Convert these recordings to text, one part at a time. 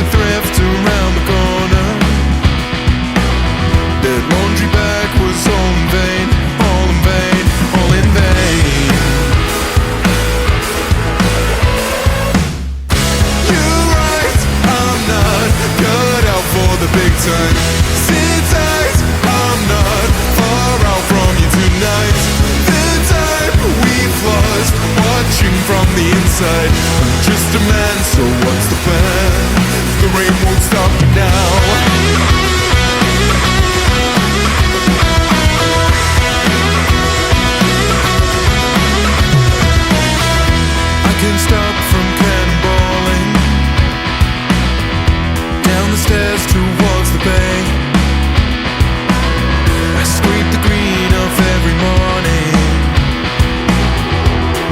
a thrift around the corner. That laundry bag was all in vain, all in vain, all in vain. You're right, I'm not cut out for the big time. Sit tight, I'm not far out from you tonight. The time we've lost, watching from the inside. I'm just a man, so what's the plan? The rain won't stop me now. Can't stop from cannonballing down the stairs towards the bay. I scrape the green off every morning.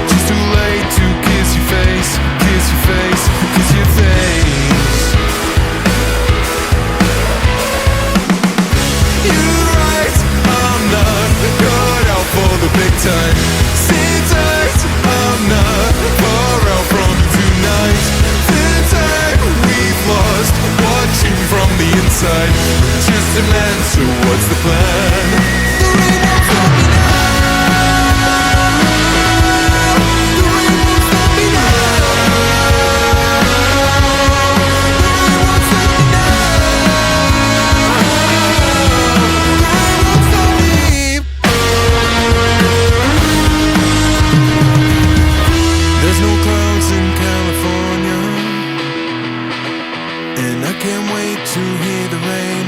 Just too late to kiss your face, kiss your face, kiss your face. You're right, I'm not cut out for the big time. Sit tight, I'm not far out from you tonight. The time we've lost, watching from the inside. Just a man, so what's the plan? The rain won't stop me now. The rain won't stop me now. The rain won't stop me now. The rain won't stop me. There's no clouds in California, and I can't wait to hear the rain.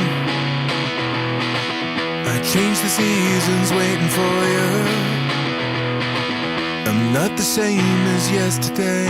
I change the seasons waiting for you. I'm not the same as yesterday.